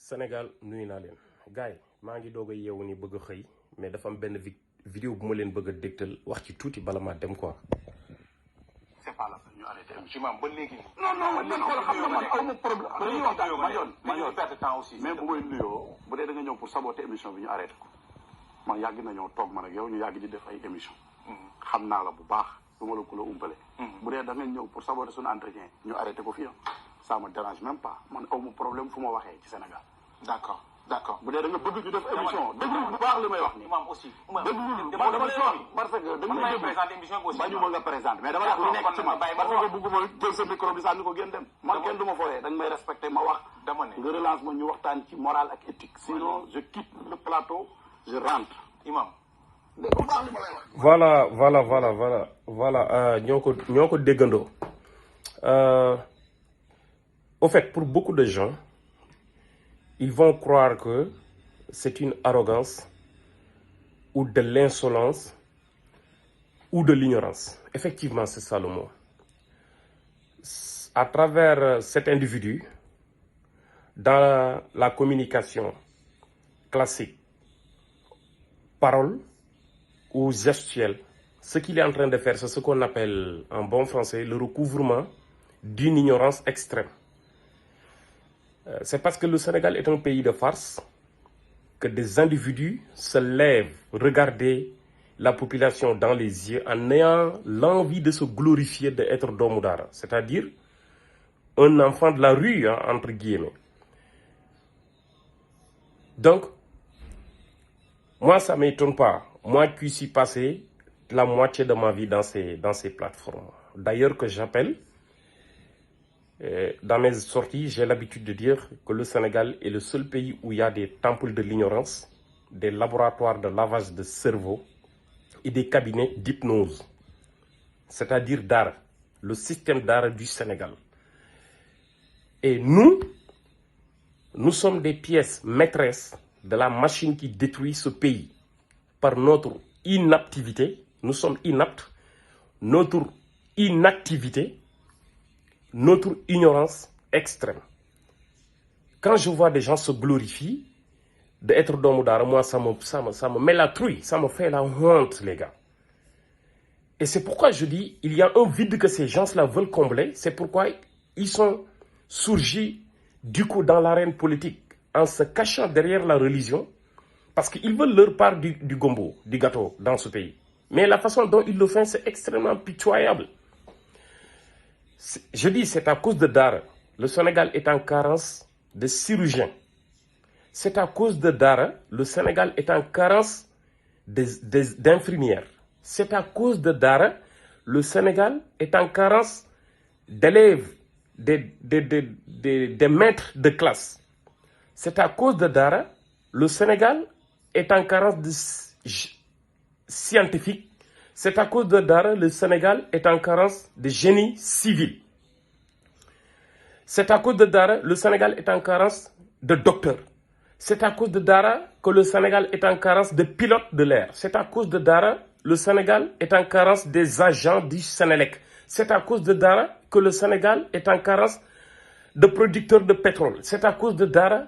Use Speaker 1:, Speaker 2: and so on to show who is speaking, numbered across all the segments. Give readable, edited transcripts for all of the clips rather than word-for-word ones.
Speaker 1: Sénégal nuyu naa leen gars yi maa ngi doog a yeewu ni bëgg a xëy mais dafa am benn vidéo bu ma leen bëgg a dégtal wax ci tuuti bala maa dem quoi.
Speaker 2: c'est pas la peine ñu arrêté émission ba léegi.
Speaker 3: non man xool xam nga man aw ma problème. dañuy waxtaan ma yoon
Speaker 2: perte temps aussi.
Speaker 3: mais bu may nuyoo bu dee da nga ñëw pour saboter émission bi ñu arrêté ko man yàgg nañoo toog man ak yow ñu yàgg di def ay émission xam naa la bu baax du ma la ku la umpale. bu dee da nga ñëw pour saboter suñu entretien ñu arrêté ko fii ça me dérange même pas man aw ma problème fu ma waxee ci Sénégal.
Speaker 2: d'accord
Speaker 3: bu dee da nga bëgg ñu def émission déglu bu baax li may wax nii.
Speaker 2: imam aussi.
Speaker 3: déglu dama toog parce que da nga may
Speaker 2: présenter émission bi aussi.
Speaker 3: bañu ma nga présenter mais dama wax lu nekk ci man parce que bëgguma jël sa micro bi sànni ko gën dem. man kenn du ma fooyee dañ may respecté ma wax.
Speaker 2: dama ne
Speaker 3: nga relance ma ñu waxtaan ci morale ak éthique. sinon je quitte le plateau je rentre.
Speaker 2: imam.
Speaker 3: dégg bu baax li ma lay wax.
Speaker 1: voilà ñoo ko déggandoo. Au fait, pour beaucoup de gens, ils vont croire que c'est une arrogance ou de l'insolence ou de l'ignorance. Effectivement, c'est ça le mot. À travers cet individu, dans la communication classique, parole ou gestuelle, ce qu'il est en train de faire, c'est ce qu'on appelle en bon français le recouvrement d'une ignorance extrême. C'est parce que le Sénégal est un pays de farce que des individus se lèvent regarder la population dans les yeux en ayant l'envie de se glorifier d'être Doomu Daara, c'est-à-dire un enfant de la rue, entre guillemets. Donc, moi, ça ne m'étonne pas. Moi qui suis passé la moitié de ma vie dans ces plateformes. D'ailleurs, que j'appelle... Dans mes sorties, j'ai l'habitude de dire que le Sénégal est le seul pays où il y a des temples de l'ignorance, des laboratoires de lavage de cerveau et des cabinets d'hypnose, c'est-à-dire Daara, le système Daara du Sénégal. Et nous sommes des pièces maîtresses de la machine qui détruit ce pays par notre inaptivité. Nous sommes inaptes, notre inactivité, notre ignorance extrême. Quand je vois des gens se glorifier d'être Doomu Daara, moi, ça me met la trouille, ça me fait la honte, les gars. Et c'est pourquoi je dis, il y a un vide que ces gens-là veulent combler. C'est pourquoi ils sont surgis, du coup, dans l'arène politique, en se cachant derrière la religion, parce qu'ils veulent leur part du gombo, du gâteau, dans ce pays. Mais la façon dont ils le font, c'est extrêmement pitoyable. Je dis, c'est à cause de Daara. Le Sénégal est en carence de chirurgiens. C'est à cause de Daara. Le Sénégal est en carence d'infirmières. C'est à cause de Daara. Le Sénégal est en carence d'élèves, des maîtres de classe. C'est à cause de Daara. Le Sénégal est en carence de scientifiques. C'est à cause de Daara, le Sénégal est en carence de génie civil. C'est à cause de Daara, le Sénégal est en carence de docteurs. C'est à cause de Daara que le Sénégal est en carence de pilotes de l'air. C'est à cause de Daara, le Sénégal est en carence des agents du Sénélec. C'est à cause de Daara que le Sénégal est en carence de producteurs de pétrole. C'est à cause de Daara,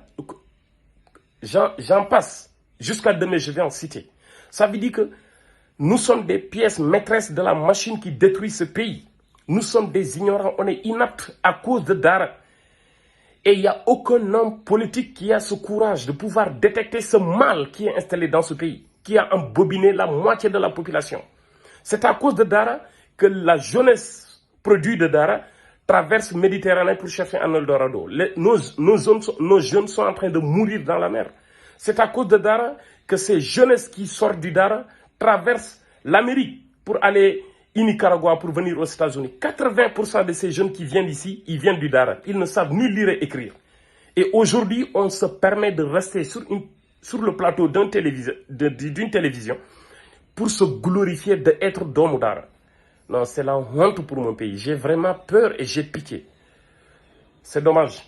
Speaker 1: j'en passe. Jusqu'à demain, je vais en citer. Ça veut dire que nous sommes des pièces maîtresses de la machine qui détruit ce pays. Nous sommes des ignorants, on est inaptes à cause de Daara. Et il n'y a aucun homme politique qui a ce courage de pouvoir détecter ce mal qui est installé dans ce pays, qui a embobiné la moitié de la population. C'est à cause de Daara que la jeunesse produit de Daara traverse Méditerranée pour chercher un Eldorado. Nos jeunes sont en train de mourir dans la mer. C'est à cause de Daara que ces jeunesses qui sortent du Daara traversent l'Amérique pour aller au Nicaragua, pour venir aux États-Unis. 80% de ces jeunes qui viennent ici, ils viennent du Daara. Ils ne savent ni lire et écrire. Et aujourd'hui, on se permet de rester sur le plateau d'une télévision pour se glorifier d'être Doomu Daara. Non, c'est la honte pour mon pays. J'ai vraiment peur et j'ai pitié. C'est dommage.